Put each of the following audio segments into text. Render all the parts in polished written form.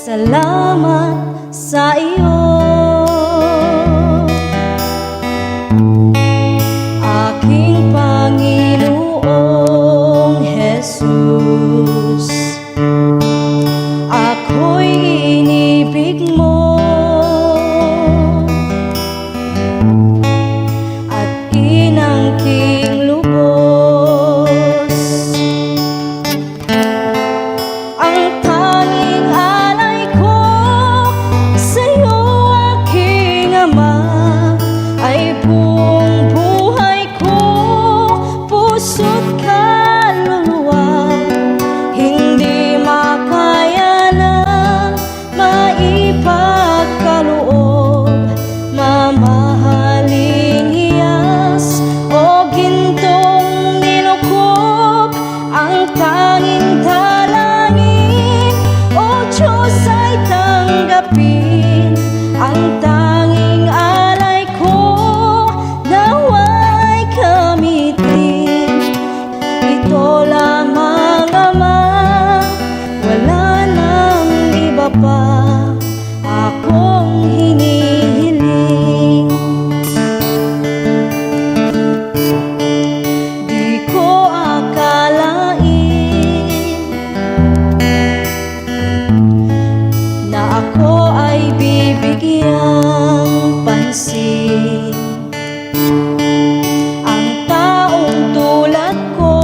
Salamat sa iyo, aking Panginoong Jesus. Ako'y inibig mo at inangking lubos. Ang tanging alay ko sa'yo, aking Ama, ay buong buhay ko, puso't kaluluwa. Hindi makaya na maipagkaloob, mamahaling hiyas o gintong nilukob. Ang tanging dalangin, O Diyos, ay tanggapin. Ang tanging alay ko, nawa'y gamitin. Ito lamang, Ama, wala nang iba pa akong hinihiling. Di ko akalain na ako ay bibigyang pansin. Ang taong tulad ko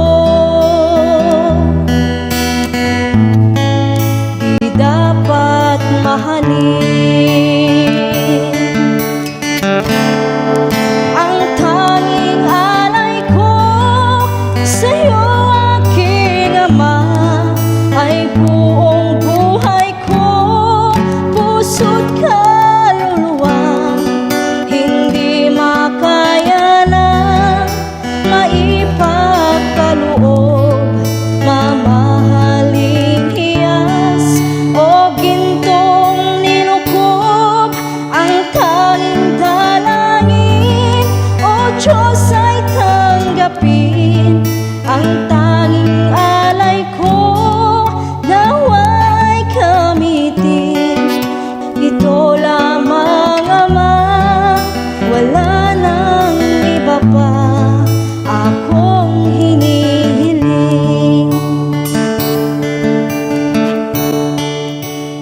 di dapat mahalin. Ang tanging alay ko sa'yo, aking Ama, ay buong buhay ko, puso't kaluluwa. Hindi makaya na maipagkaloob, mamahaling hiyas o gintong nilukob. Ang tanging dalangin, O Diyos, ay tanggapin. Ang tanging alay ko, nawa'y gamitin. Ito lamang, Ama, wala nang iba pa akong hinihiling.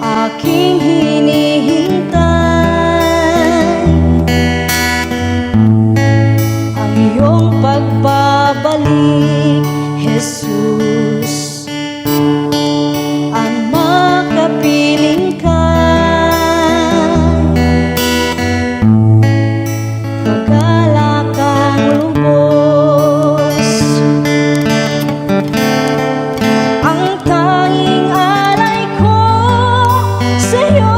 Aking hinihintay ang iyong pagbabalik, Jesus. Ang makapiling ka, paggalak ang lubos. Ang tanging alay ko sa'yo,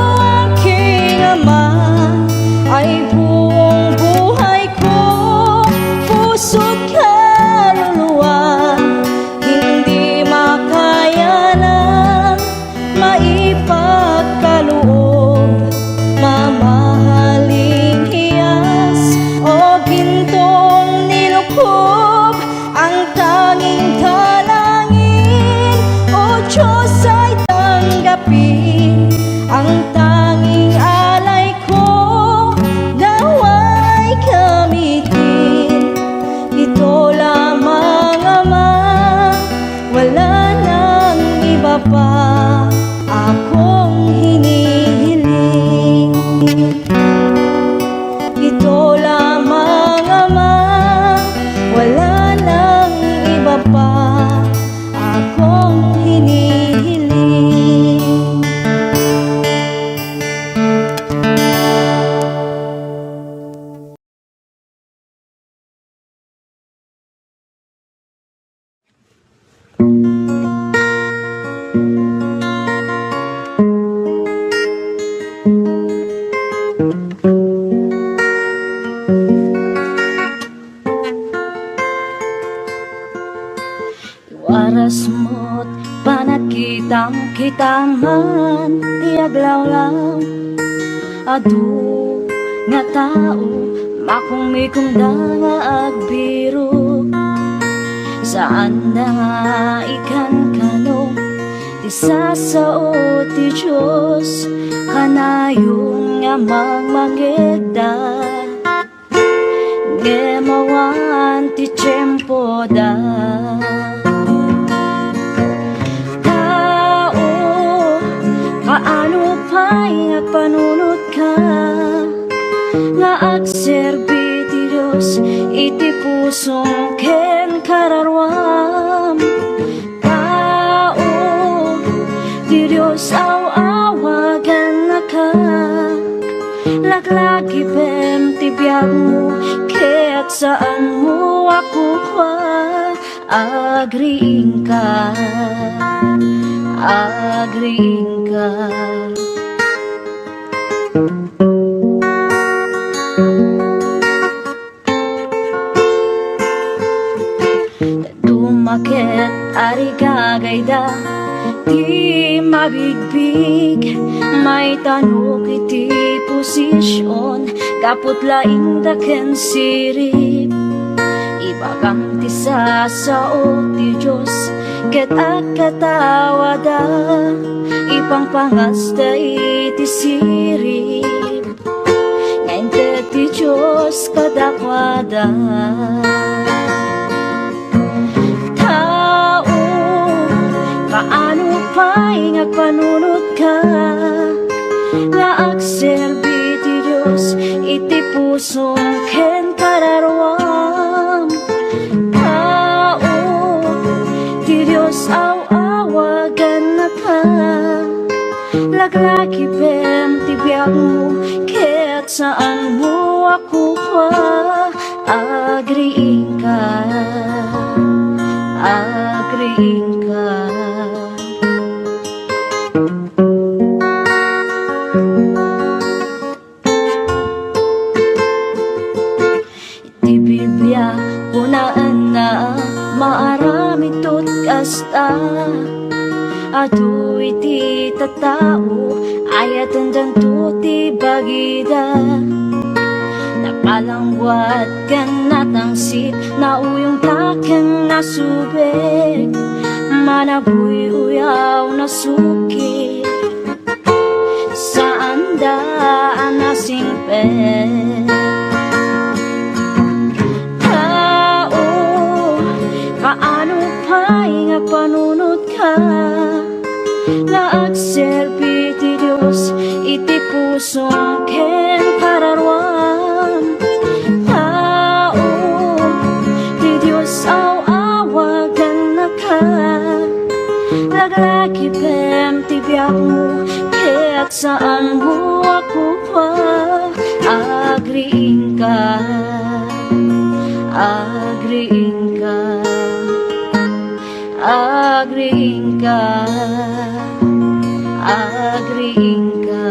aking Ama, ay buong buhay ko, puso't kaluluwa. Hindi makaya na maipagkaloob, mamahaling hiyas o gintong nilukob. Ang tanging dalangin, O Diyos, ay tanggapin. Ang tanging alay ko, nawa'y gamitin. Ito lamang, Ama, wala nang iba pa akong hinihiling. Ito lamang, Ama, wala nang iba pa akong hinihiling. Waras mo't panakitang kita man, tiaglaw lang adu nga tao, makumikong nga agbiro. Saan na nga ikan kanong Ti sasao ti Diyos kanayon nga magmangegda ngemawan ti tiyempo da. Tao kaano pa'y nga panunot ka nga agserbi ti Diyos iti pusong ken kararwam. Ti Diyos awagan na ka laglagi bem ti biyag mo ket saan mo ako kwa agriing ka, agriing ka. Dumaket ari gagayda di mabigbig may tanok iti posisyon kaput laing daken sirip ibagam ti sasao ti Diyos ket agkatawada ipangpangasta iti sirip ngayon ti Diyos kadakwada. Kaano pa'y nga panunot ka nga agserbi ti Diyos iti pusong ken kararwam. Tao ti Diyos awagan na ka laglagi bem ti biyag mo ket saan mo ako kwa agriing ka, agriing ka. Iti Biblia kunaan na maarami tot kasta adu iti tatao ayatan danto ti bagida napalangwat ken natangsit na uyong taken nasubek manabuy uyaw na suki saan daan nasingpet. Tao kaano pa'y nga panunot ka nga agserbi ti Diyos iti pusong ken kararwam. Tao ti Diyos awagan na ka laglagi bem ti biyag mo ket saan mo ako pa agriing ka, agriing ka, agriing ka, agriing ka.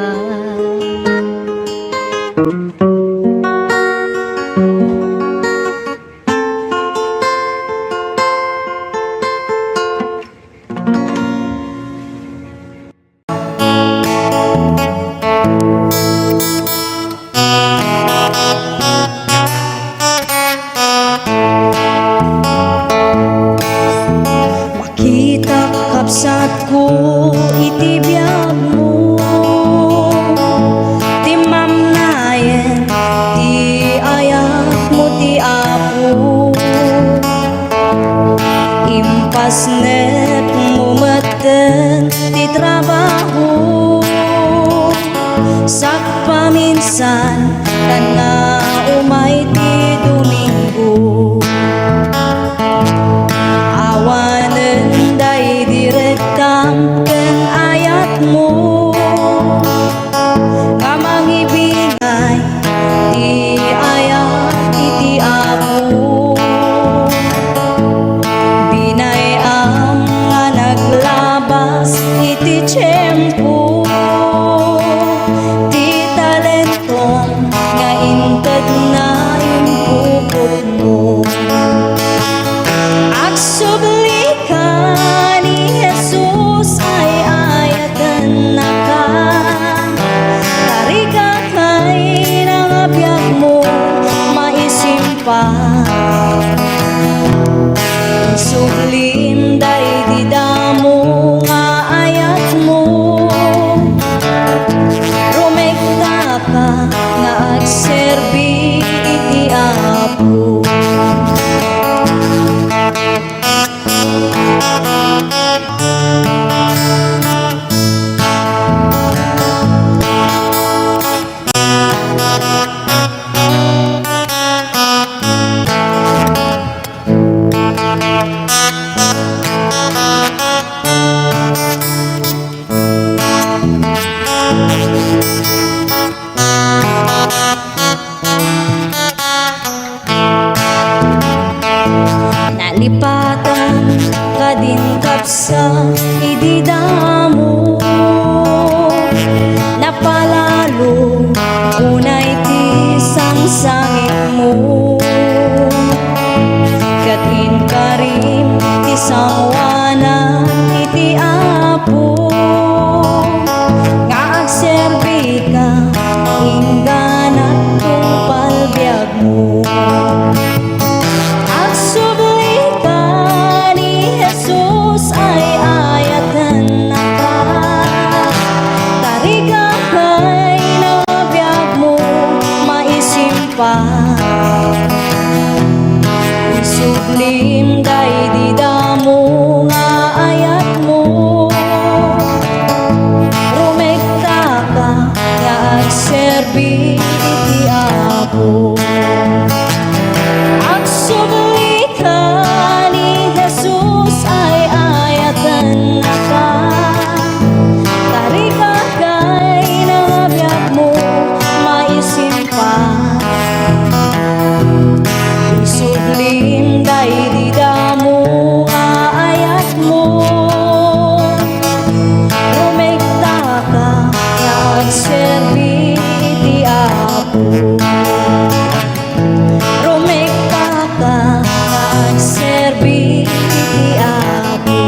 Kapsat ko iti biyag mo ti mamnayen ti ayak mo ti apo impasnet mo maten ti trabaho sak paminsan kan nga umay ti Domingo awanen day direktam ken ayat mo kamang ibigay ti ayat iti apo binayam nga naglabas iti tiyempo ti talentong nga inted na Tariga kay nabiyag mo maisimpan, isublim kay di damo nga ayat mo. Rumekta ka nga agserbi iti Apo. Agsubli ka ni Jesus ay ayatan na ka. Tariga kay nabiyag mo maisimpan, isublim kay di damo nga ayat mo. Rumekta ka nga agserbi iti Apo. Rumekta ka nga agserbi iti Apo.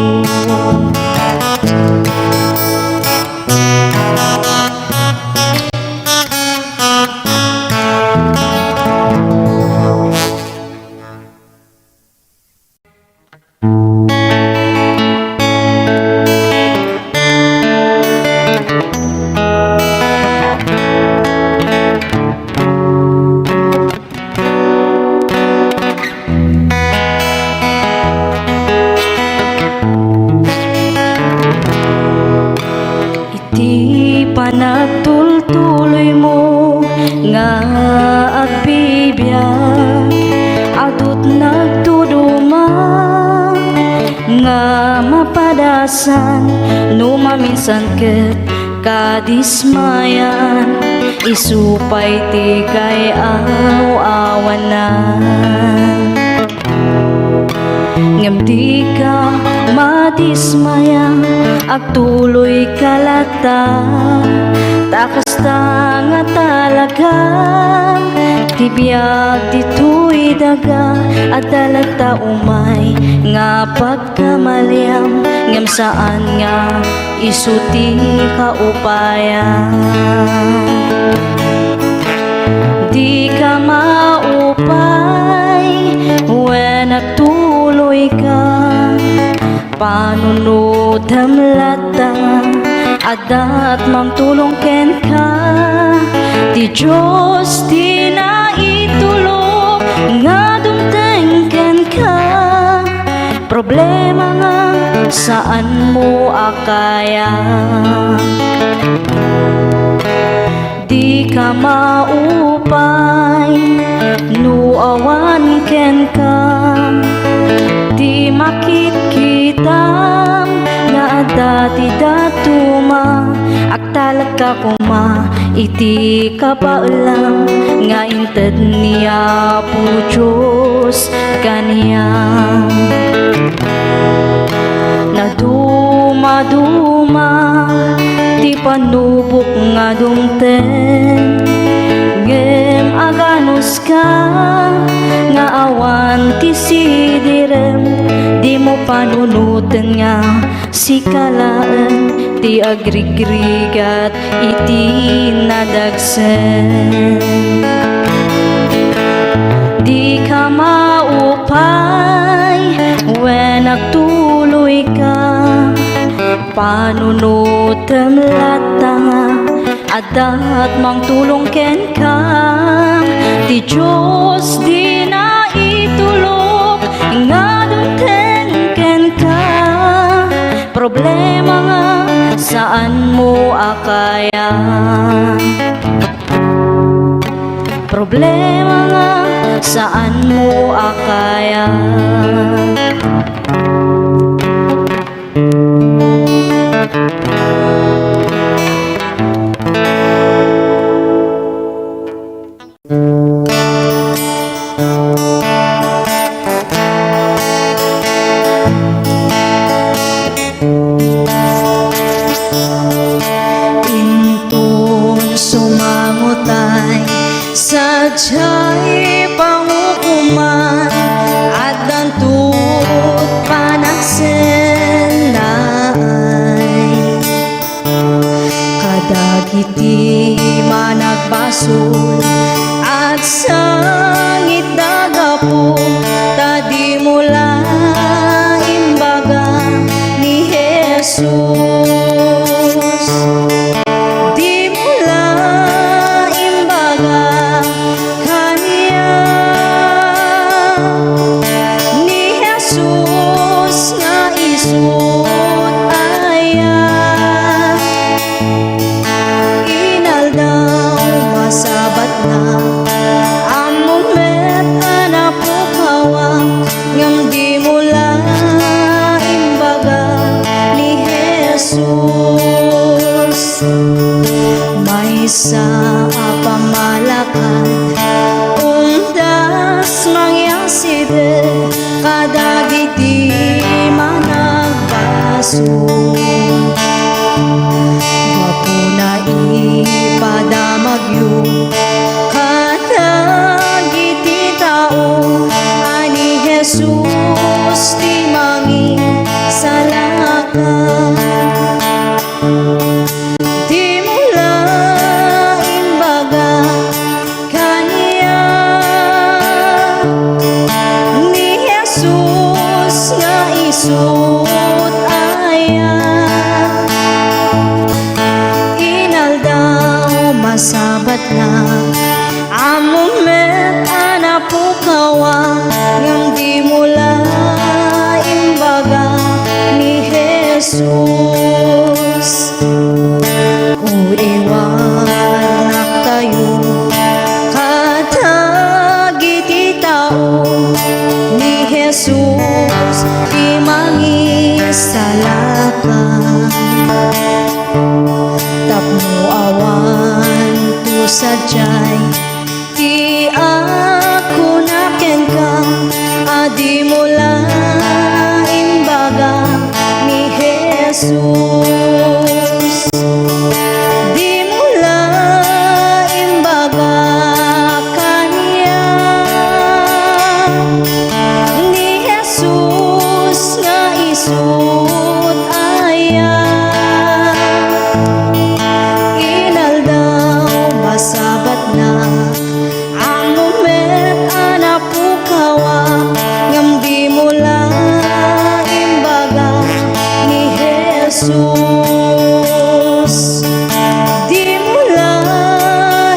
Iti panagtultuloy mo nga agbibiyak, adut nagtuduma nga mapadasan, no maminsan ket kadismayan, isupay ti kay awanan. Ngem di ka madismaya, agtuloy kalata, takas ta nga talaga, tibiyag dito'y daga, at dalagta umay nga pagkamaliam, ngem saan nga isuti kaupayan. Di ka maupay when nagtuloy ka, panunod hamlata, adat mamtulong ken ka. Di Diyos di na itulog nga dumteng ken ka. Problema nga saan mo akaya, di ka maupay no awan ken ka. Di makikita nga dati datuma, agtalag ka kuma iti kapaulang nga inted niya po Diyos kaniyang. Naduma-duma ti panubok nga dumten, ngem aganos ka nga awan ti sidirem, di mo panunutan nga sikalaan ti agrigrigat iti nadagsen. Di ka maupay when nagtuloy ka, panunutan lata, adat mang tulong ken ka. Di Diyos di na itulog nga dumten ken ka. Problema nga saan mo akaya, problema nga saan mo akaya. Sadya'y pangukuman at dantut panagsenay, kadagiti managbasol at sangit dagapo, tadi mula imbaga ni Jesus. sa pamalakad umdas mangyasibet kadagiti managbaso mapuna ipadamagyo kadagiti tao ani Jesus ti mangi salaka di mula imbaga kaniya ni Jesus nga isut aya inaldaw masabat na amumet anapukawa ngam di mula imbaga ni Jesus iwanak tayo kadagiti tao ni Jesus di mangisalaka tapno awan tu sadyay ti ako naken ka adi mula imbaga ni Jesus di mula imbaga kaniya ni Jesus nga isut aya inaldaw masabat na amumet anapukawa ngam di mula imbaga ni Jesus di mula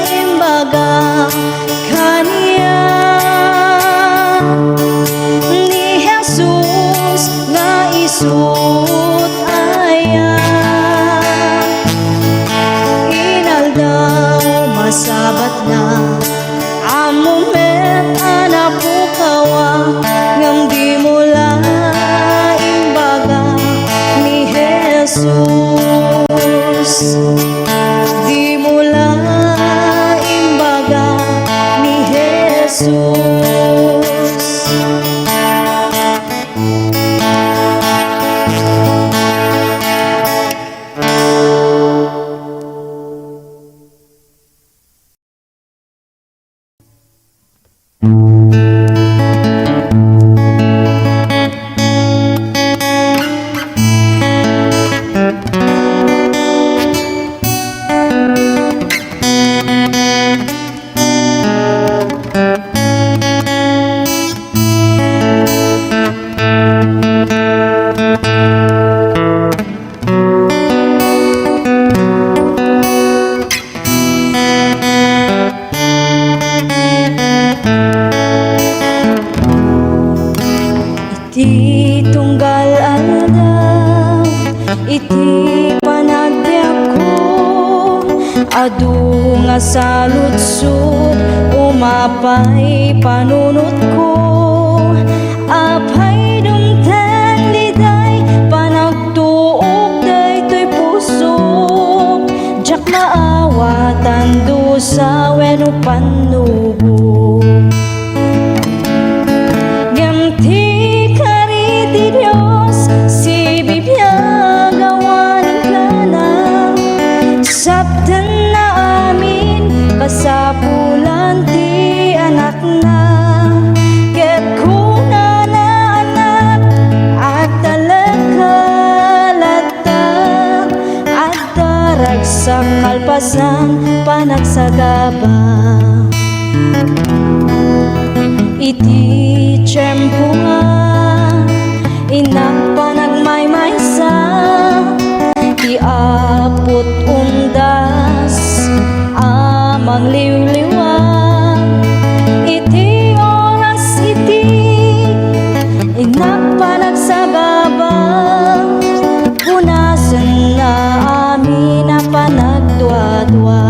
imbaga kaniya ni Jesus nga isut aya inaldaw masabat na amumet anapukawa ngam di mula imbaga ni Jesus di mula imbaga ni Jesus iti tunggal aldaw iti panagbiag ko adu nga saludsod umapay panunot ko apay dumteng liday panagtuog daytoy pusok jak maawatan dusa wenno panubo Dios si bibiyagawan ka na sabdan na amin kasapulan ti anak na ket kuna na anak at talagkalatag at darag sa kalpasan panagsagaba iti tiyempo nga inak panagmaymaysa iapot undas amang liwliwag iti oras iti inak panagsagaba punasan na amin na panagdwa-dwa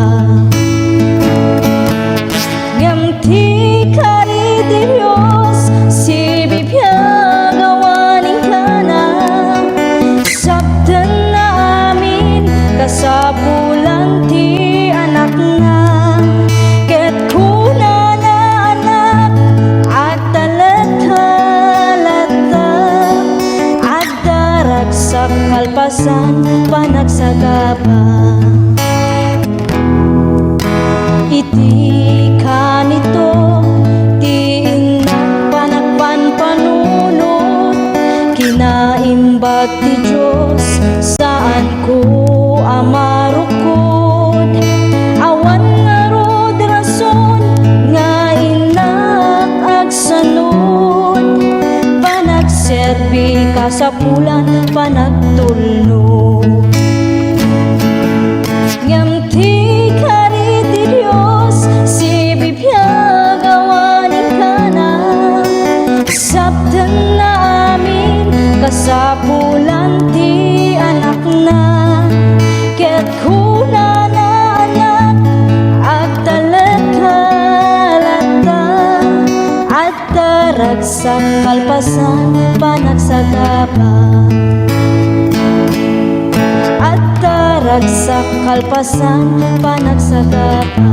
ngamti kari di Diyos si bibiyagawaning ka na sabdan na amin kasapulan ti anak kasapulan panagtulno. Ngam ti kariti Dios si bibiyag awanin ka na, sabdan na amin kasapulan ti anak na. Ket kuna na anak agtalag kalata at daragsak kalpasan panagsagapa, at daragsak kalpasan panagsagapa.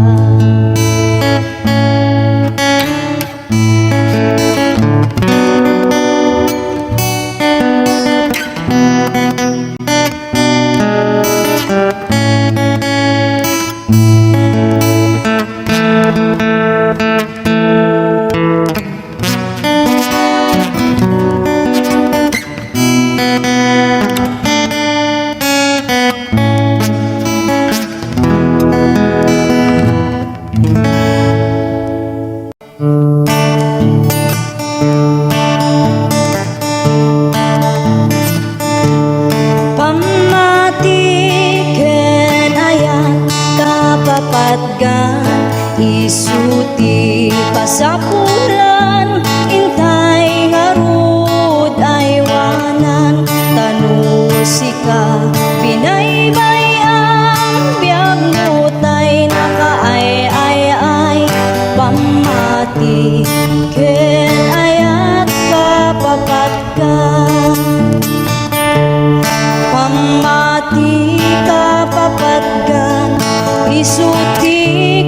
Isuti pasapulan intay ngarud aywanan, tanusika binaybayang biag mutay nakaay-ay-ay. Pamati ken ayat kapapat ka, pamati kapapat ka, isuti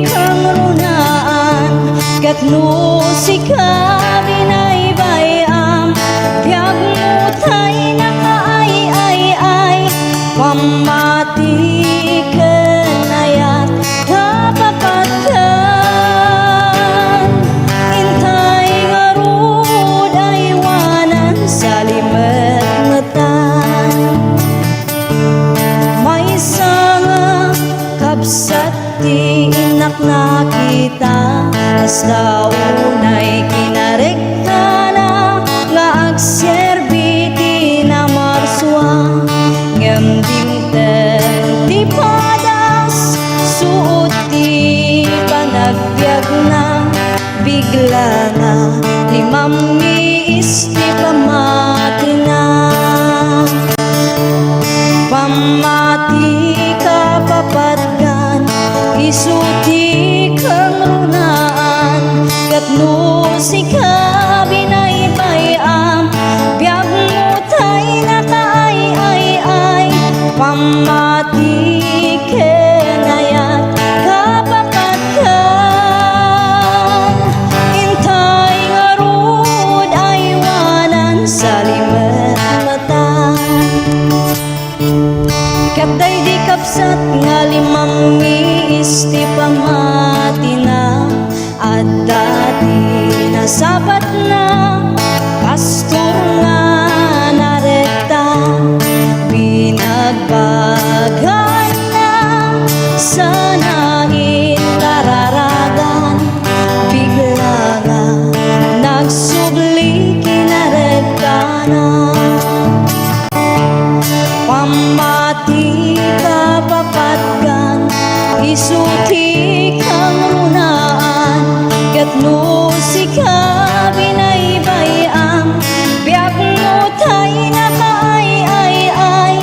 kang runaan, ket nusika binaybayam biag mutay nakaay-ay-ay. Pamati ken ayat kapapatkan, intay ngarud aywanan sa limet-metan. May sanga kapsat ti inak na kita, hasta unay kinarekta na nga agserbi ti na marswa. Ngem dimten ti padas suot ti panagbiag na, bigla na limammiis ti pamati na. Pamati kapapatkan, isuti kang runaan, ket nusika binaybayam biag mutay nakaay-ay-ay. Pamati ken ayat kapapatkan, intay ngarud aywanan sa limet-metan. Katay di kapsat nga limammiis ti pamati na, at dati nasabat na pastor nga narekta. Binagbagan na sana intararagan, bigla nga nagsubli kinarekta na. Pamati kapapatkan, isuti kang runaan, ket nusika binaybayam biag mutay nakaay-ay-ay.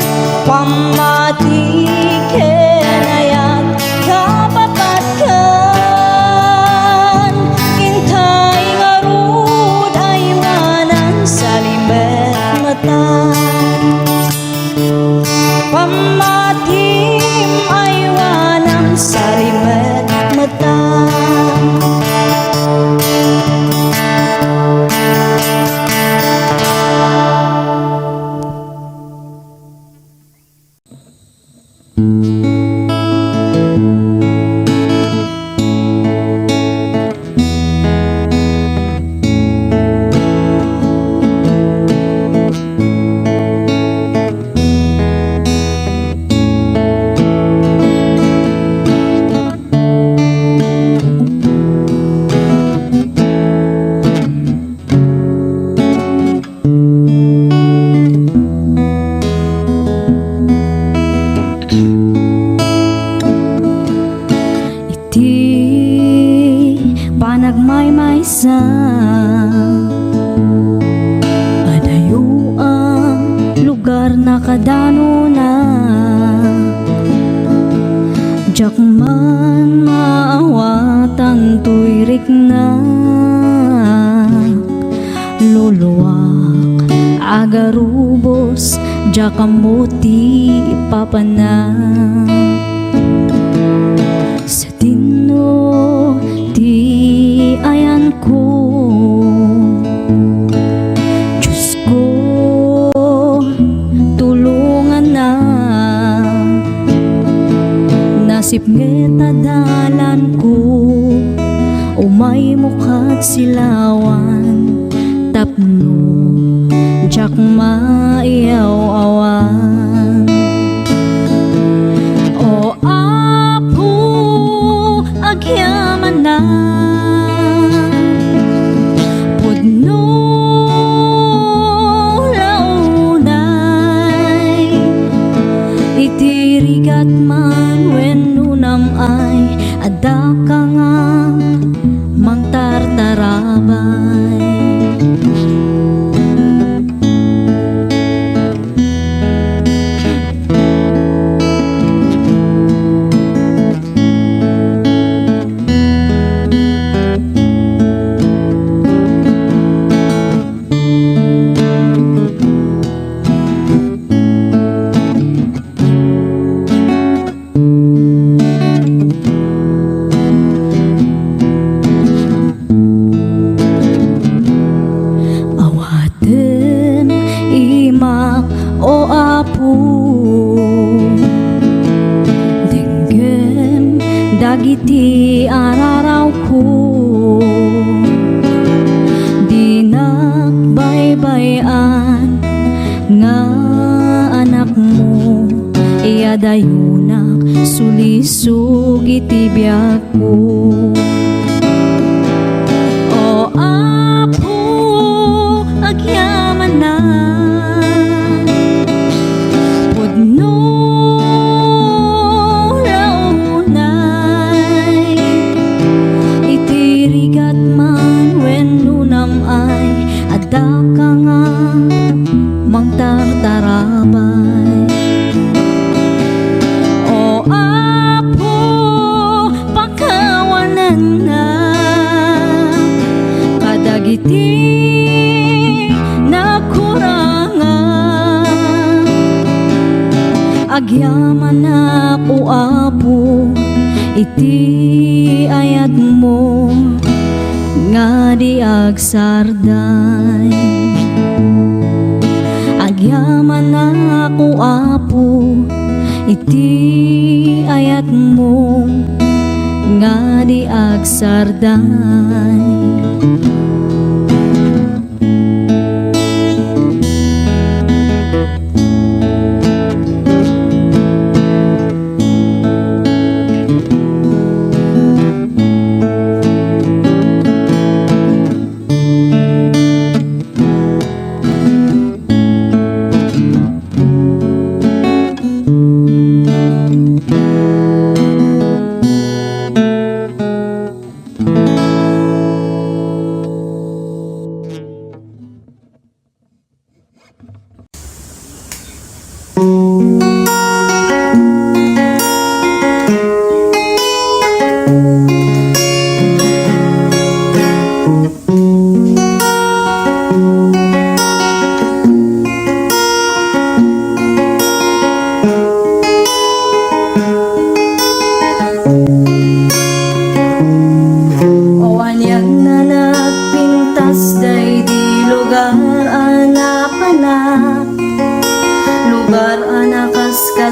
Pamati ken ayat kapapatkan, intay ngarud aywanan sa limet-metan. Pamatim aywanan sa limet-metan. iti panagmaymaysa adayo ang lugar na kadano na jak man maawatan tuyrik na luluwak agarubos jak kamuti papana sa tino ti ayan ko Diyos ko tulungan na nasip ngeta dalan ko umay mukat silawan tapno jak maiyaw-awan o apo agyaman na pudno launay itirigat man wenno namay adda ka nga mangtartarabay o apo denggem dagiti araraw ko dinakbaybayan nga anak mo iyadayunak sulisog iti biyak ko o apo agyaman na adda ka nga mangtartarabay o apo pakawanan na kadagiti nakurangan agyaman na o apo iti ayat mo nga di agsarday agyaman na ako apo iti ayat mo nga di agsarday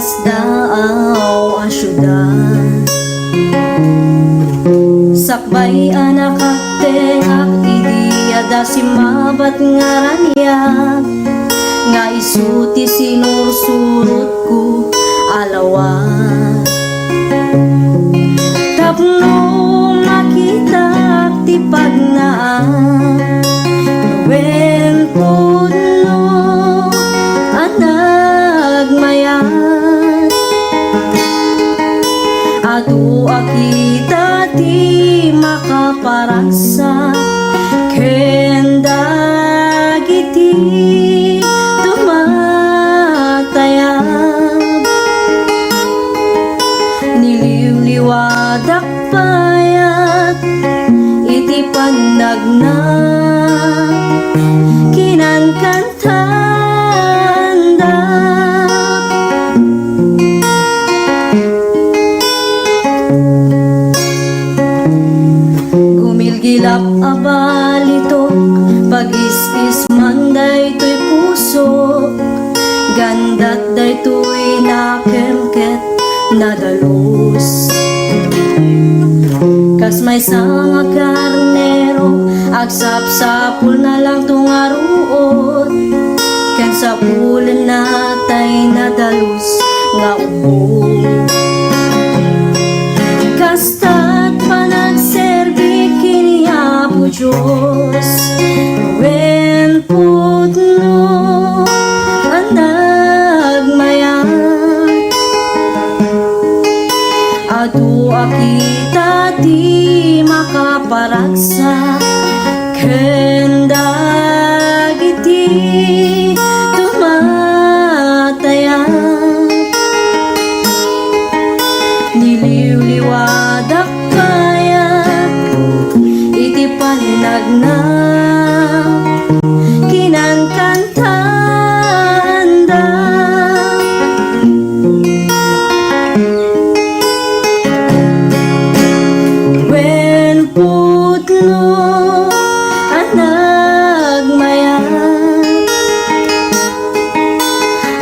kasdaaw asyudan sakbay anak tengak idiada simabat ngaranyak nga isuti sinursurut ku alawat tapno makita ti pagnaan nuwen puno anagmayat atu akita makaparagsa ken dagiti tumatayab niliwliwadak payat iti panagna kinankantanda gumilgilap abalitok pag-is-is man daytoy puso gandat daytoy nakemket nadalus kas may nga karnero agsapsapul na lang tungaruot ken sapulen natay nadalus nga ubong kasta't panagserbi kini Apo Diyos wen putno anagmayat adu akita ti makaparagsa ken dagiti tumatayab niliwliwadak payat iti panagna kinankantanda wen putno anagmayat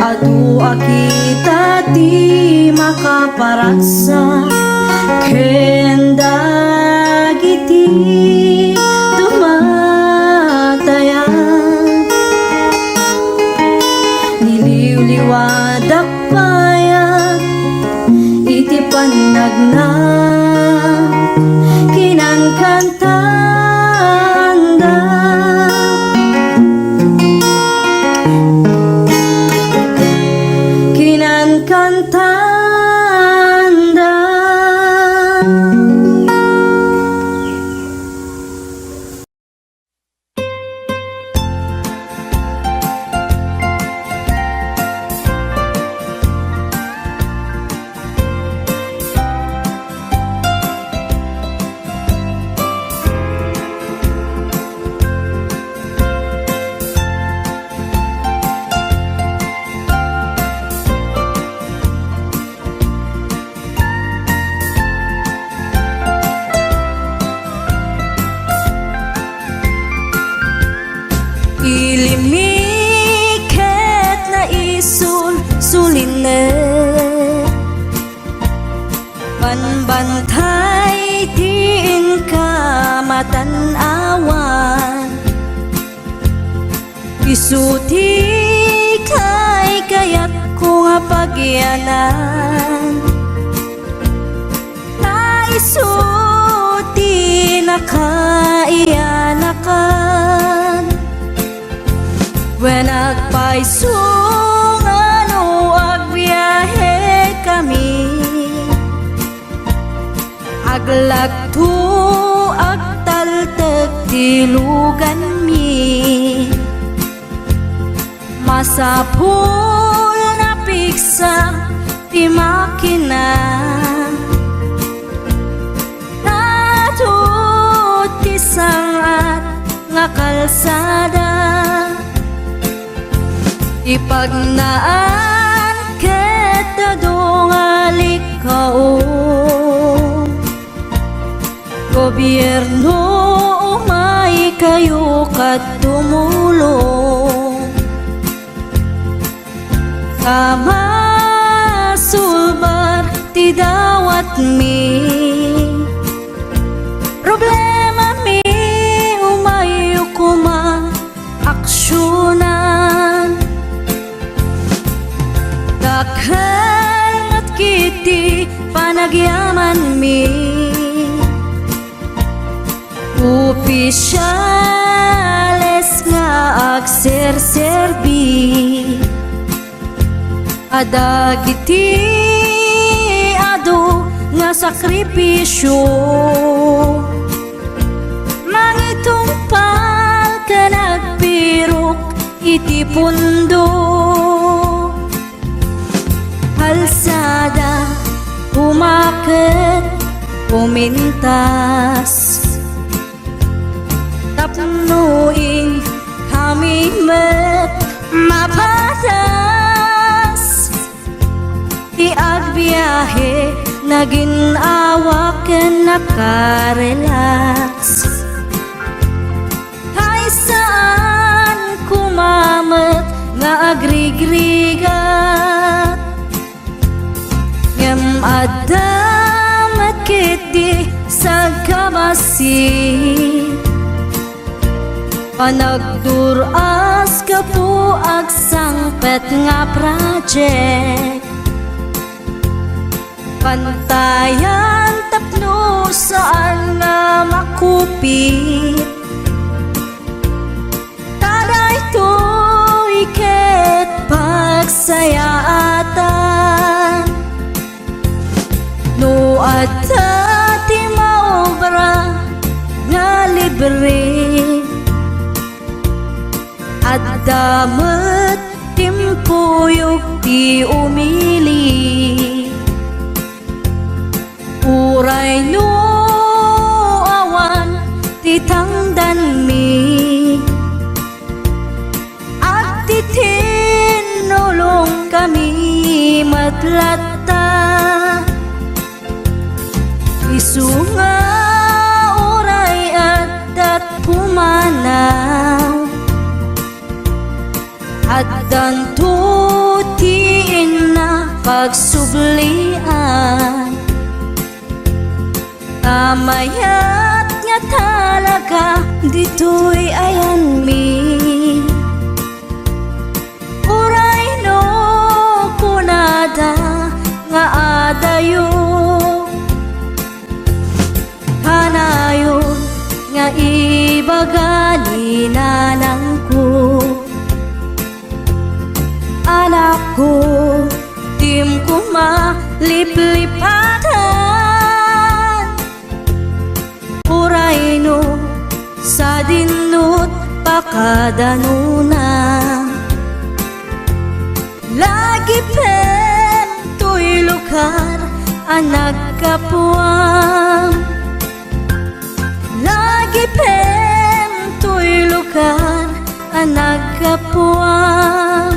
adu akita ti makaparagsa ken dagiti tumatayab niliwliwadak payat iti panagna kinankantanda kinankantanda ilimiket na isul suline panbantay tiin ka matanawan isuti kay kayat ko nga pagyanan na isuti na kaiyanakan when agpaisong ano agbiyahe kami aglagto agtaltek dilugan mi masapul na piksa ti makina natut ti sangat nga kalsada ipagnaan ket dadungalik kao gobyerno umay kayo kat tumulong kamasulbar ti dawat mi problema mi umayo kuma aksyonan dakhan at kiti panagyaman mi opisyales nga agserserbi adagiti adu nga sakripisyo pundo kalsada, umakit, pumintas, tapnuin kami met mapatas. Iagbiyahe, naging awaken, nakarelax. Hay saan kumamet nga agrigrigat, ngem adamet kiti sa kabasit. Panagduras ka po agsangpet nga project, pantayan tapno saan nga makupit. Taray to'y ket pagsayaatan, no adda ti maobra nga libre. Adda met timpuyog ti umili, uray no awan ti tangdan mi, at ti tinulong kami matlatta. Isunga uray at pumanaw, at dantutiin na pagsublian. Tamayat nga talaga dito'y ayan mi, uray no kunada nga adayo, kanayon nga ibagani nanang ko. Anak ko, tim ko maliplipatan, uray no sa dinut pakadanuna. Lagi pen to'y lugar ang nagkapuam, lagi pen to'y lugar ang nagkapuam.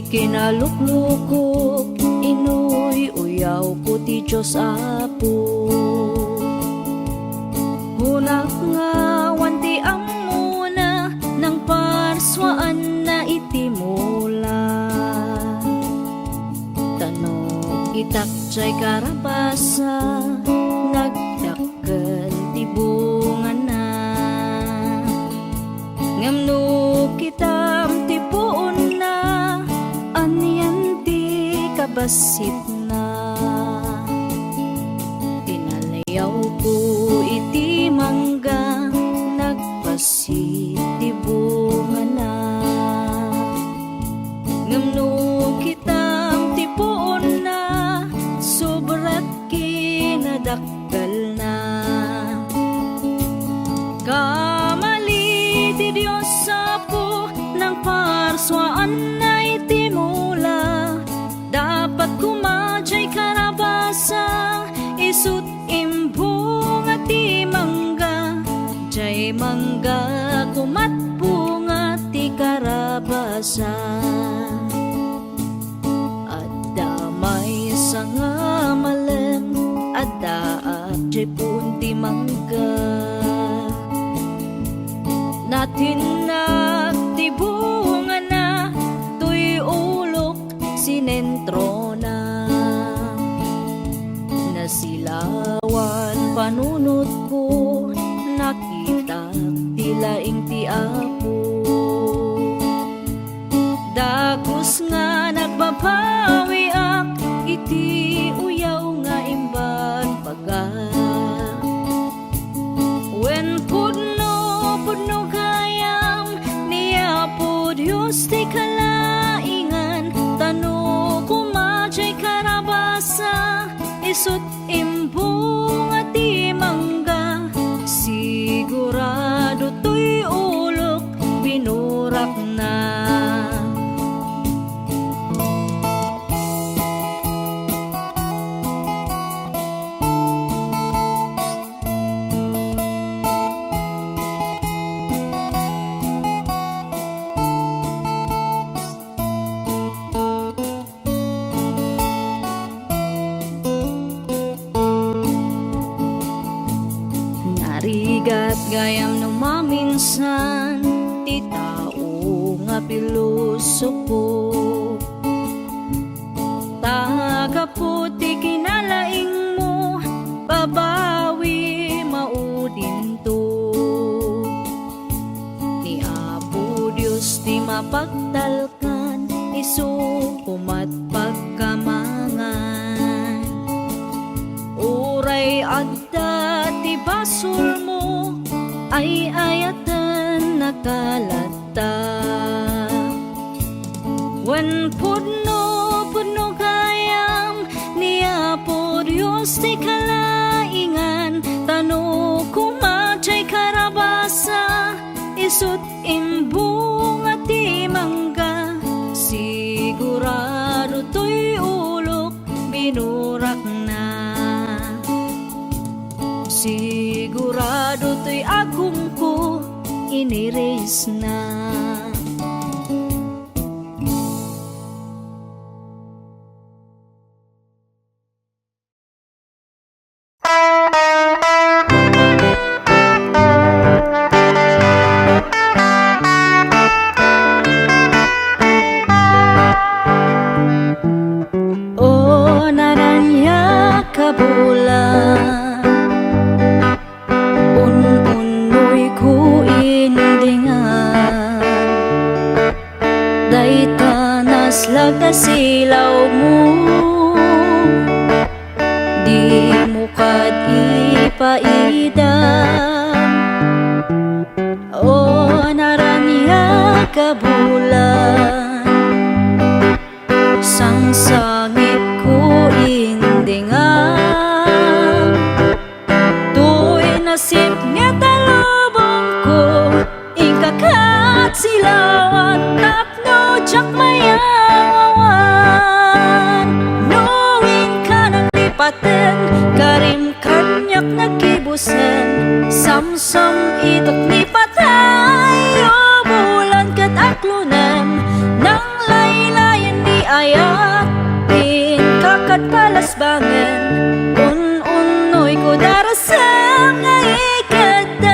Kinaluklukok, inuy uyaw ko ti Diyos Apo. Hunak nga wanti amuna ng parswaan na itimula. Tanong itak jay karabasa, nagdakkel ti bunga na. Ngamno kitam ti puon na, anyan ti kabasit na. Tinalayaw ko iti mangga, nagpasit ti bunga na. Ngamno kitam ti puon na, sobrat kinadakkel na. Kamali ti Diyos Apo ng parswaan na itimula. Dapat kumadyay karabasa, isut imbong at imangga. Jay mangga kumat bunga ti karabasa. At damay sa nga malem, at daat jay punti mangga. Natin nagtibungan na, to'y ulok sinentro na. Nasilawan panunot ko, nakita tilaing ti Apo. Dagos nga nagbabawi ak iti uyaw nga imban paga. When pudno gayam niya po Diyos ti kalaingan, tano kumajay karabasa isut imbong at imangga. Sigurado to'y ulok binurak na. Narigat gayam no maminsan ti tao nga pilosopo. Tagaputi kinalaing mo, babawi maudin to. Ni Apo Diyos ti mapagtalkan, isu kumat pagkamangan. Uray adda ti basol mo, ay ayatan nakalata. When pudno gayam niya po Diyos ti kalaingan, tano kumachay karabasa isut imbong at imangga. Sigurado to'y ulok binurak na. Sigurado to'y agum ko iniris na. O naranya kabulan, unoy ko indingan, day tanas lagasilaw mo, di mo kad ipaidam. O naranya kabulan, sangsangit ko indingan, tu'y nasip nga talubong ko, ikakat silawan tapno jak mayawawan. Nuwin ka ng lipaten, karim kanyak nakibusen, samsam itok ni patay. O bulan kat aklunan, nang laylayan di ayat, in kakat palasbangan, unoy ko darasang nga ikatan.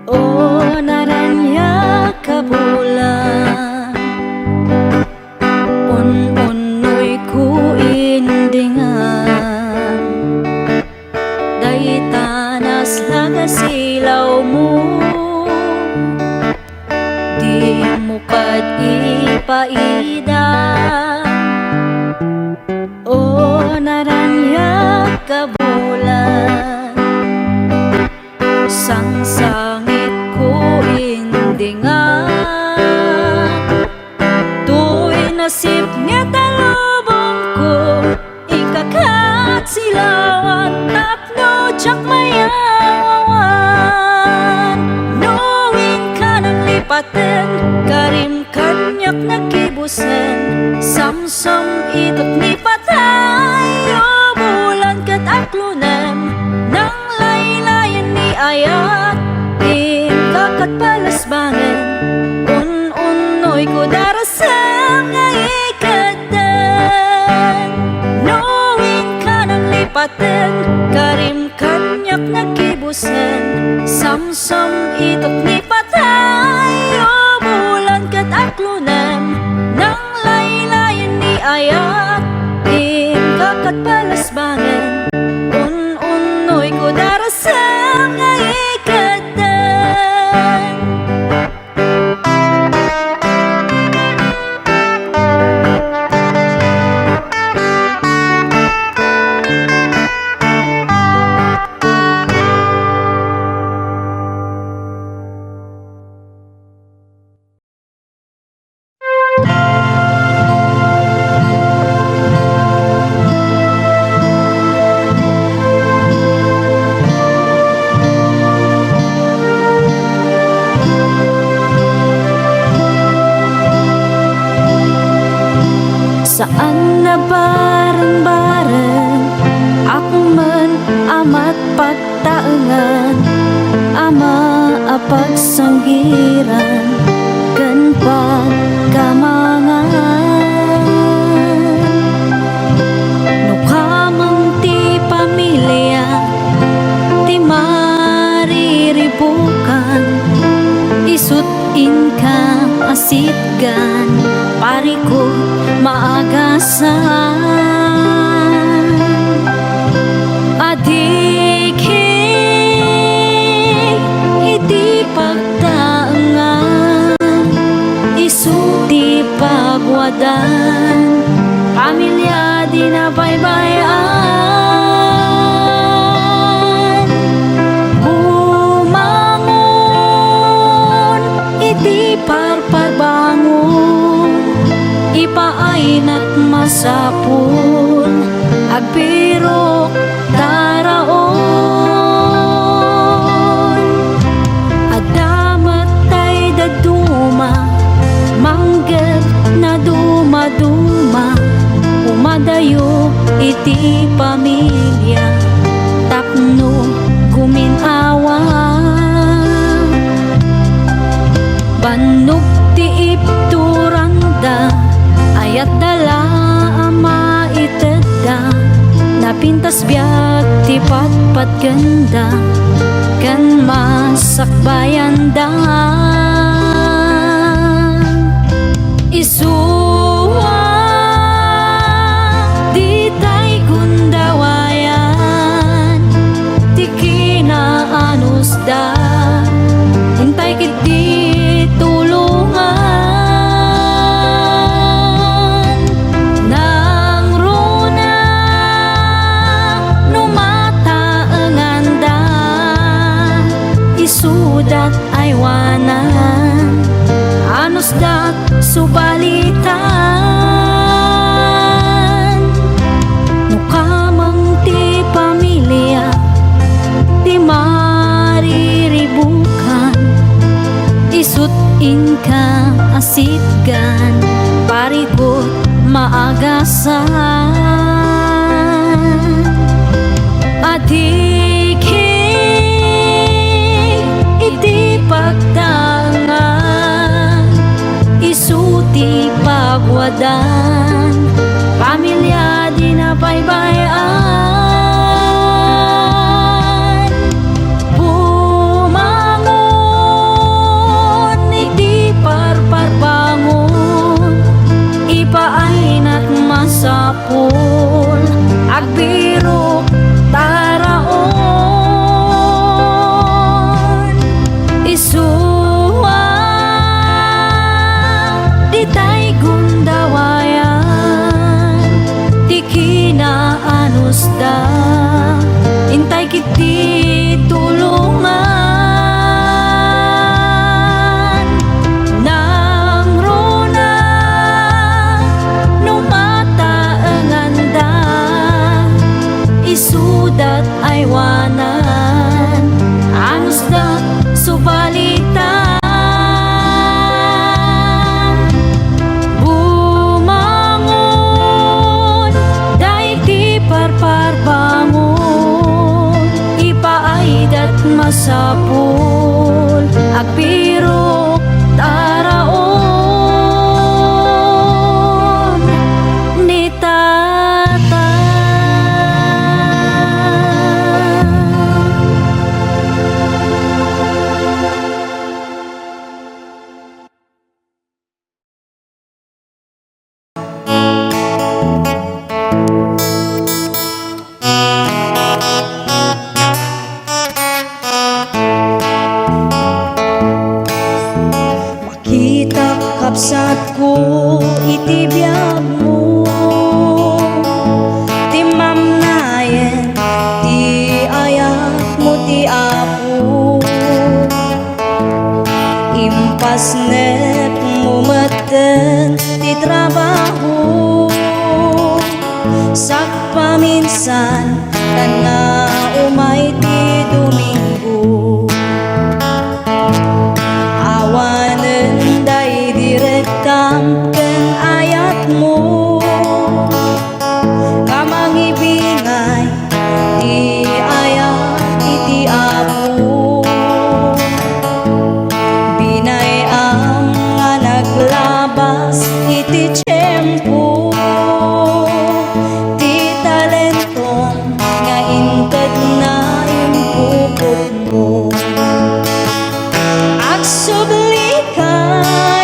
O naranya kabulan, unoy ko indingan, day tanas lagasilaw mo, di mo kad ipaida. O naranya kabulan, sangsangit ko indingan, tu'y nasip nga talubong ko, ikakat silawan tapno jak mayawawan. Nuwin ka ng lipaten, karim kanyak nakibusen, samsam itok ni patay. O bulan kat aklunan, nang laylayan ni ayat, in kakat palasbangan, unoy ko darasang nga ikatan. Nuwin ka ng lipaten, karim kanyak nakibusen, samsam itok ni patay. O bulan kat aklunan, nang laylayan ni kat balasbangan un-unoy ko darasam nga ikatan. Saan na bareng-bareng ako man amat pagtaengan, ama apagsanggiran ken pagkamangan. No kamang ti pamilya ti mariribukan, isut inka asitgan pariko maagasan. Adik iti pagtaengan, isuti pagwadan, pamilya di na baybayan. Bumangon iti parparbangon, ipaayna't masapul agbiro taraon. Adamat tay daduma mangged na dumaduma, umadayo iti pamilya tapno guminawa. Bannog ti ipturanda ayat dala ama itedda, napintas biag ti patpat ganda kan masakbayan da. Isuwa di tay gundawayan, ti kinaanus da hintay kiti tulungan. Nang runa numataengan da, isudat aywanan anus dat subalitan. No kamang ti pamilya ti mariribukan, isut inka asitgan parikot maagasan. Adik iti pagtangan, isuti pagwadan, pamilya di na baybayan. Bumangon iti parparbangon, ipaayna't masapul agbiro taraon. Isuwa di tay gundawayan, ti kinaanus da intay kiti tulungan. Nang runa numataengan da, isudat aywanan anus dat subalitan. Bumangon dayti parparbangon, ipaaydat masapul agbiro taraon ni tata. pusat ko itibiyag mo, ti mamnayen ti ayak mo ti apo, impasnet mo maten ti trabaho, sak paminsan tan nga umay ti Domingo. Awanen day direktam ken ayat mo, nga mangibingay ti ayat iti apo, binayam nga naglabas iti tiyempo, ti talentong nga inted na impupot mo. Agsubli ka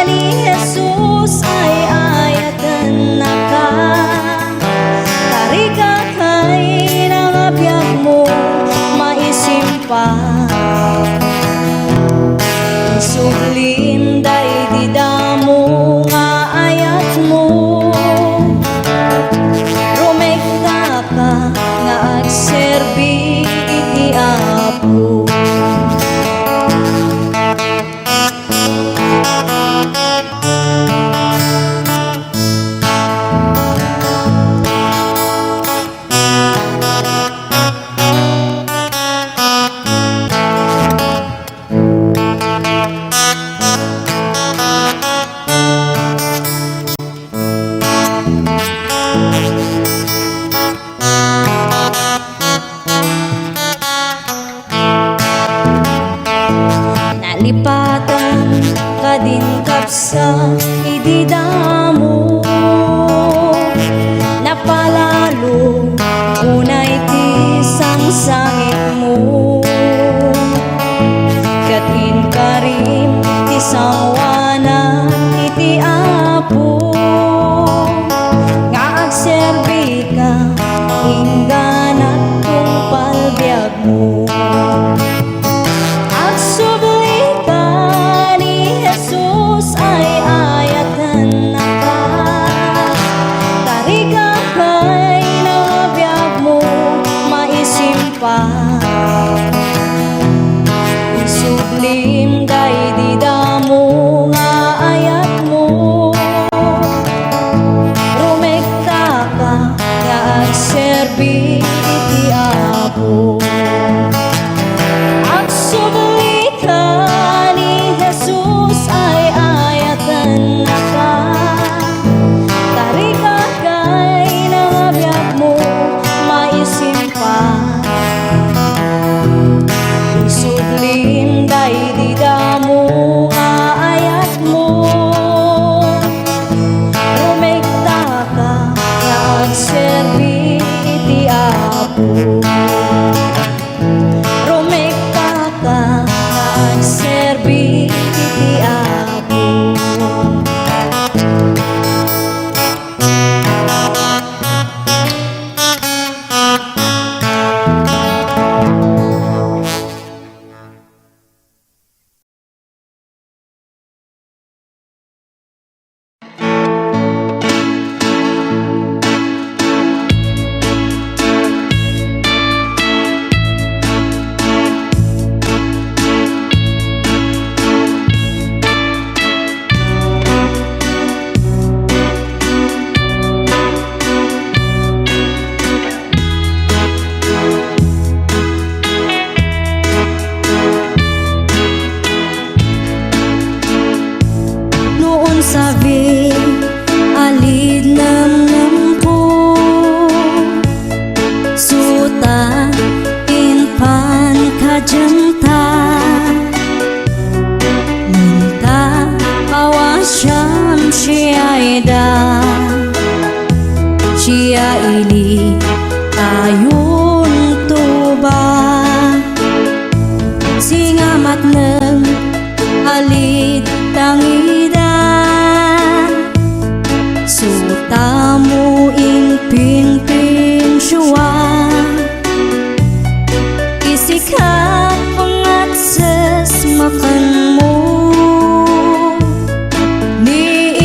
ni Jesus ay ayatan na ka, tariga kay nangabiyag mo maisimpa. Sublim day didamo nga ayat mo, rumekta ka nga agserbi iti apo. Nalipatan ka din kapsa ididamo, napalalo unay ti sangsangit mo, katin karim ti sawana iti apo, nga agserbi ka ingganat kung palbiag mo. Agsubli ka ni Jesus ay ayatan na ka, tariga kay nabiyag mo maisimpa. Isublim day didamo nga ayat mo, rumekta ka nga agserbi iti apo. Agsubli ka ni Jesus ay ayatan na ka, tariga kay nangabiyag mo maisimpa. Isublim day didamo nga ayat mo, rumekta ka nga agserbi iti apo. Rumekta ka nga agserbi iti apo. Sabi alid nam po, suta inpan kajanta, munta awasyam siyaida, siya ili tayun tuba, singamat ng alid tangida, sutamu ing ping-ping syua, isikap pengat ses makanmu, ni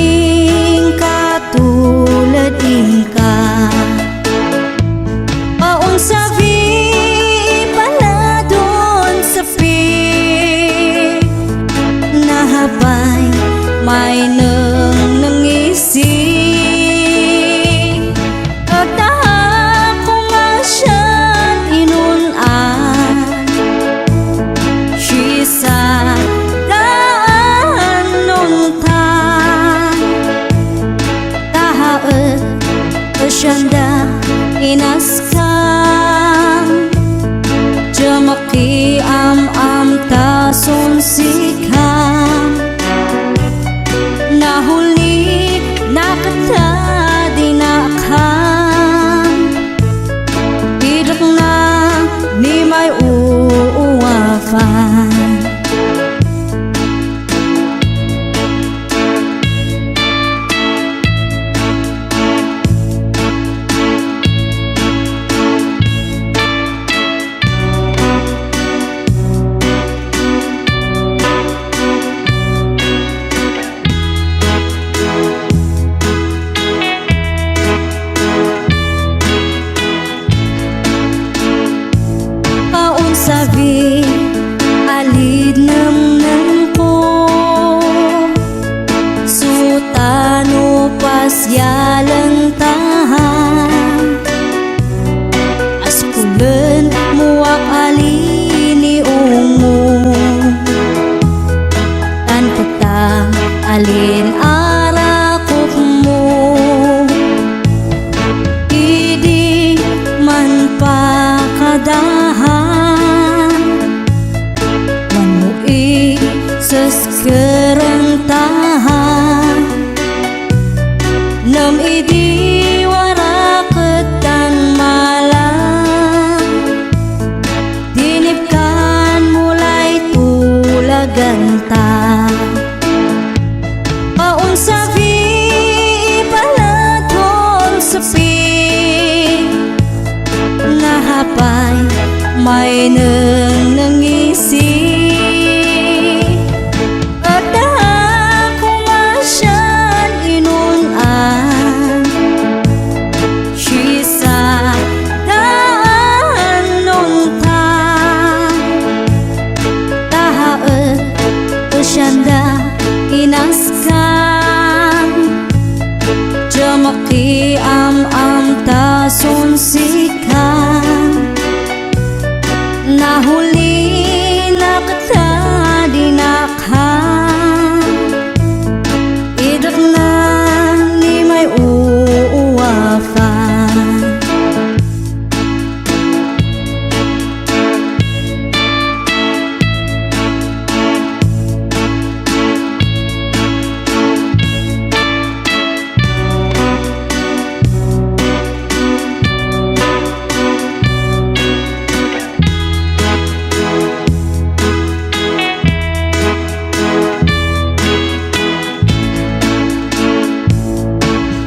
Sabi alid namnam ko sutano pasyalang tahan askulen muak alini ungu tan petang alin arakuk mo idi man pakadahan seskereng tahan nam idi waraketan malam dinipkan mulai tulaganta paun sabi palatol sepi nahapay may nangisi inaskan jamaki am tasun sikan nahuli nakta dinakhan idak na ni may uwafan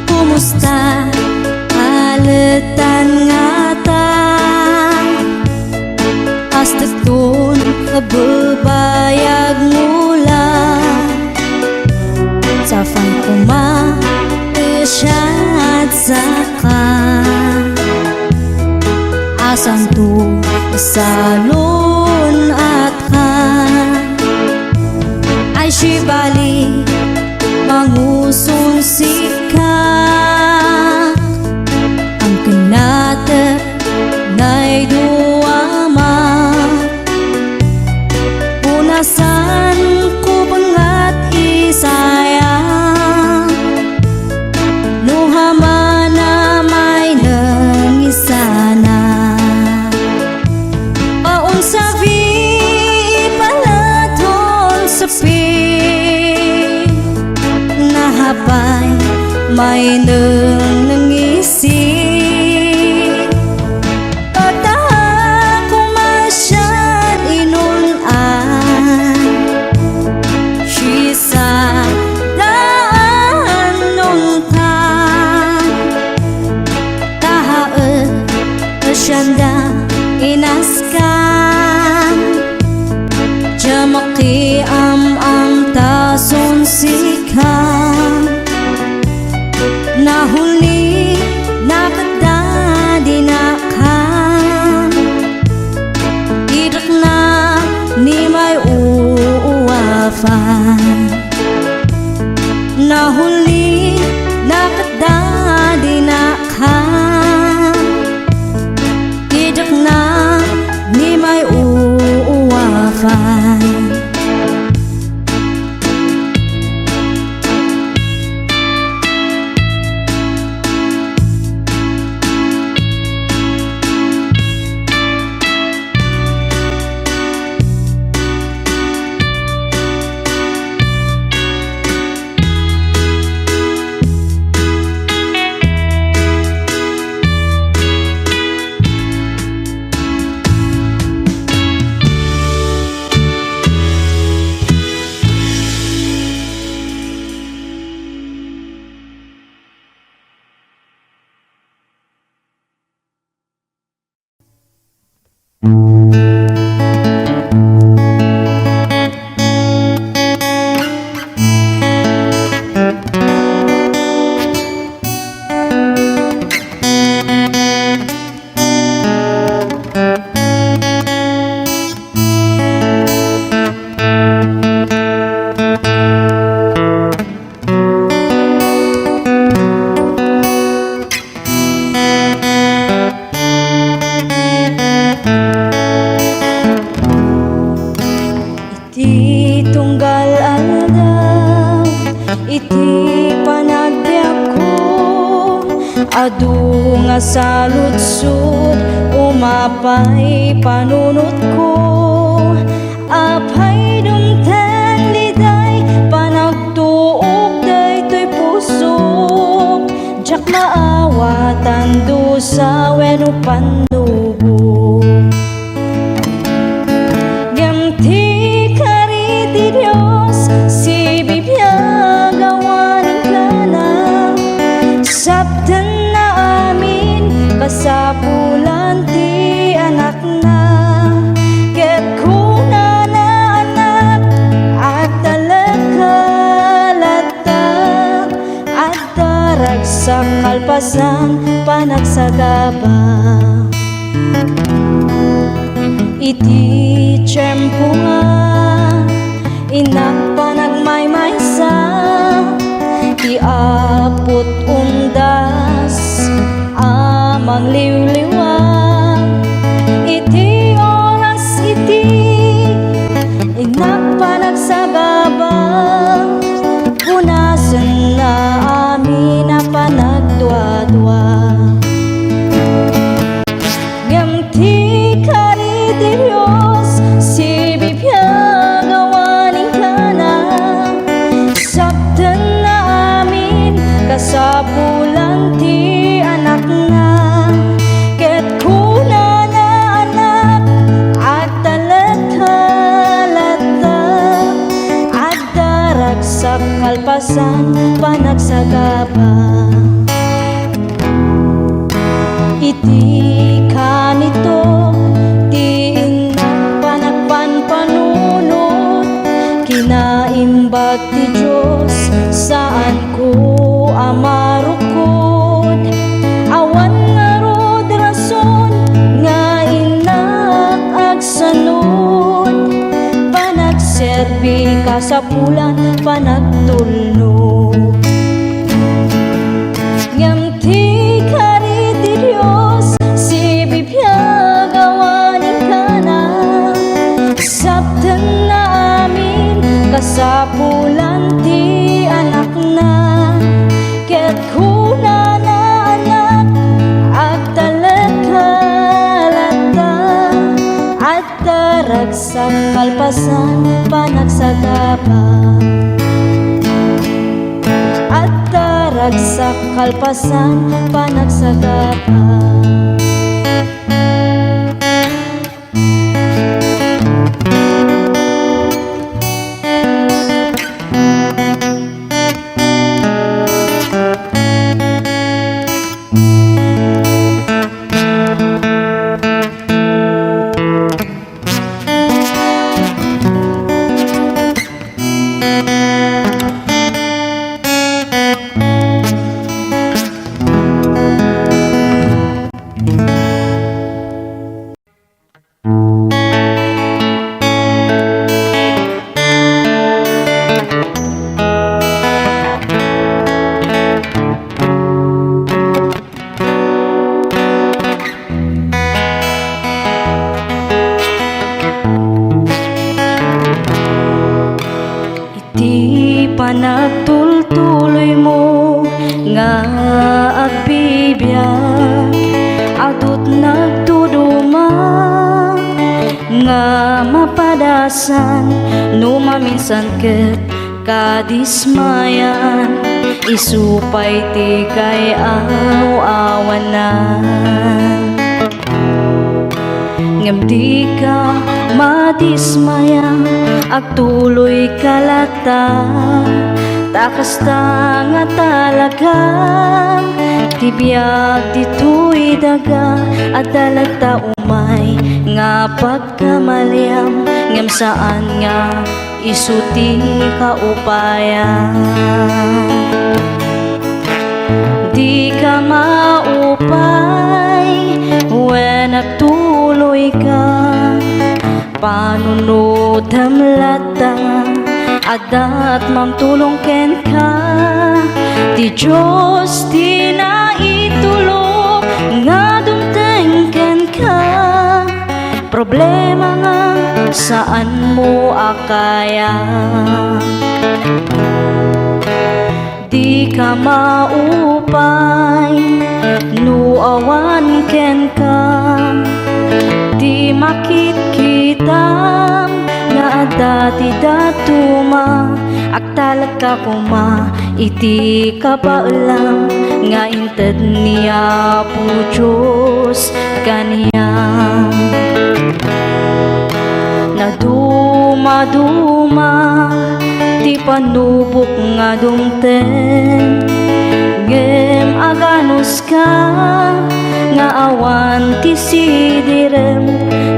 kumusta aletan ngata astetun bebayag mula safan kuma isyad zaka asan tu salun at ka ay shibali mangusun sikak ang kinatap na'y duwama punasan ko bangat isayang nuhama na may nangisana paun sabi palatol sepi nahapay may nangisi pataha ko masyad inunan sisa daan nuntan tahaet asyanda inaskan jamaki am tasun sikan nahuli nakata dinakhan idak na ni may uwafan nahuli nakata dinakhan idak na ni may uwafan Iti tunggal aldaw, iti panagbiag ko, adu nga saludsod, umapay panunot ko. Apay dumten liday, panagtuog daytoy pusok, jak maawatan dusa wenno pandugo. Gamti kari ti Dios, si bibiyag awanin ka na, sabten na amin kasapulan ti anak na. Ket kuna na anak at talagkalata, at darag sa kalpasan panagsagaba. Iti tiyempo nga inak panagmaymaysa, iapot undas amang liwliwag. Iti oras iti inak panagsagaba, punasan na amin na panagdwa-dwa. Gamti kari ti Dios, si bibiyag awanin ka na, sabten na amin kasapulan ti anak na. Ket kuna na anak at talagkalata, at darag sa kalpasan panagsagaba. Iti kanito ti inak panagpanpanunot, kinaimbag ti Diyos saan ko amarukod. Awan nga rod rason nga inak agsanod, panagserbi kasapulan panagtulnog. Ngamti kari ti Dios, si bibiyag awanin ka na, sabten na amin kasapulan ti anak na. Ket kuna na anak at talagkalata, at darag sa kalpasan panagsagaba. At darag sa kalpasan panagsagaba. Iti panagtultuloy mo nga agbibiyag, adut nagtuduma nga mapadasan, no maminsan ket kadismayan, isupay ti kay awanan. Ngem di ka madismaya, agtuloy kalata, takas ta nga talaga, tibiyag dito'y daga, at dalagta umay nga pagkamaliam, ngem saan nga isuti kaupayan. Di ka maupay when nagtuloy ka, panunod hamlata, adat mamtulong ken ka. Di Diyos di na itulog nga dumteng ken ka, problema nga saan mo akaya? Di ka maupay, nuawan ken ka. Di makikita nga dati datuma, agtalag ka kuma, iti ka pa lang nga inted niya po Diyos kaniyang. Naduma-duma ti panubok nga dumten, ngem aganos ka nga awan ti sidirem.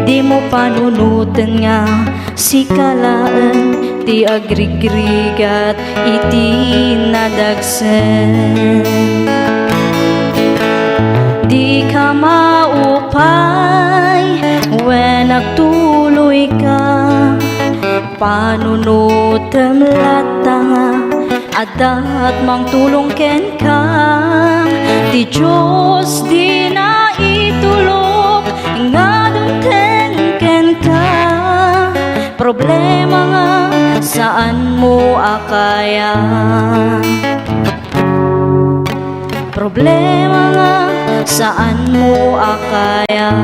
Di mo panunutan nga si kalaan, ti agrigrigat iti nadagsen. Di ka maupay when nagtuloy ka, panunutem latanga adat mang tulong ken ka. Ti Diyos di na itulog nga dumten ken ka. Problema nga saan mo akaya? Problema nga saan mo akaya?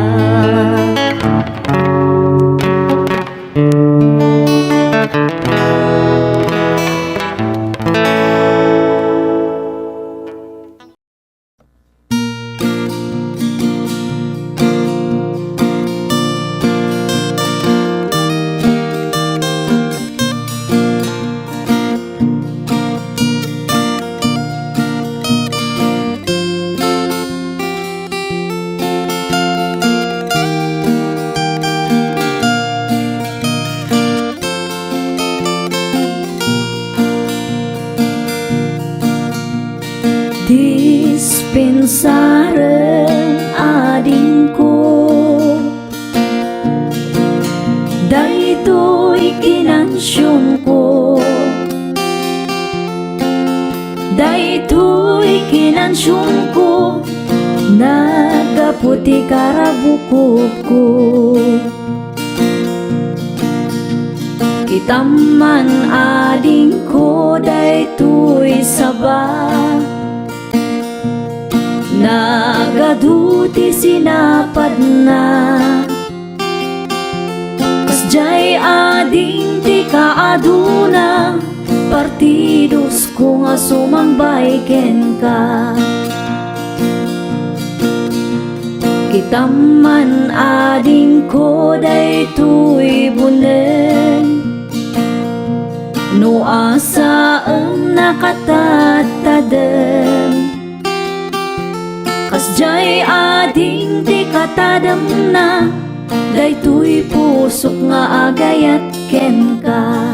Dispensaren ading ko, daytoy kinansyon ko, daytoy kinansyon ko, nagaputi karabukop ko. Kitaman ading ko, daytoy sabah, nagaduti sinapad na. Kasjay ading ti kaaduna, partidos ko nga sumangbay ken ka. Kitaman ading ko, daytoy bunen, no asaem nakatatadem. Kasjay ading ti katadam na, daytoy pusok nga agayat ken ka.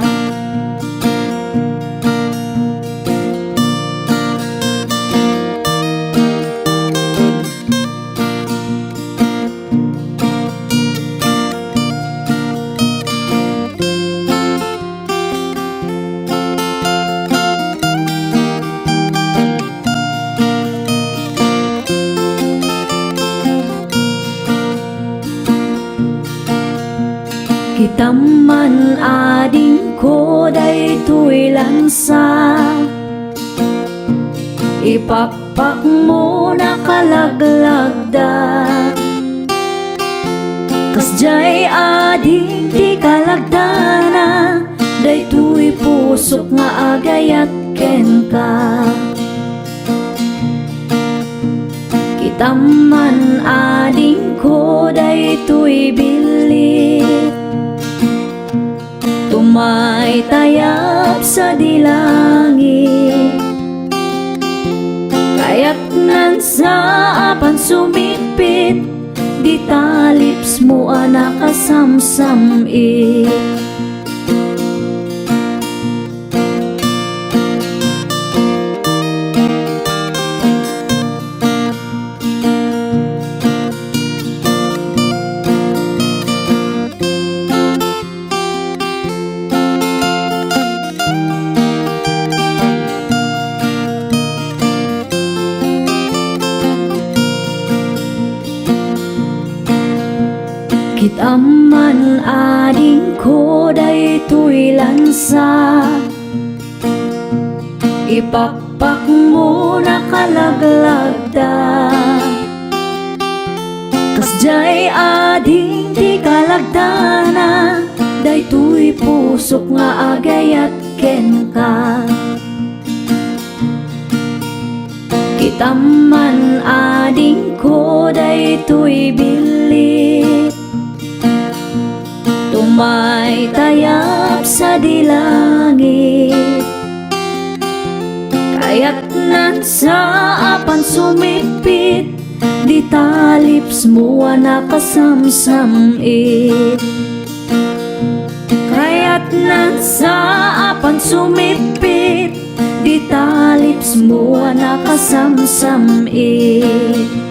Kitaman ading ko, daytoy lansa, ipakpak mo nakallaglagda. Kasjay ading ti kalagdana, daytoy pusok nga agayat ken ka. Kitaman ading ko, daytoy bilit, tumay tayap sa dilangit. Kaya't nan sa apan sumipit, di talips mo nakasamsamit. Kitaman ading ko daytoy lansa, ipakpak mo nakalaglag kas jay ading di kalagdana, daytoy pusok nga agayat ken ka. Kitaman ading ko daytoy bilit, tumay tayap sa dilangit, kaya't nan sa apan sumipit, di talips mo nakasamsamit. Kaya't nan sa apan sumipit, di talips mo nakasamsamit.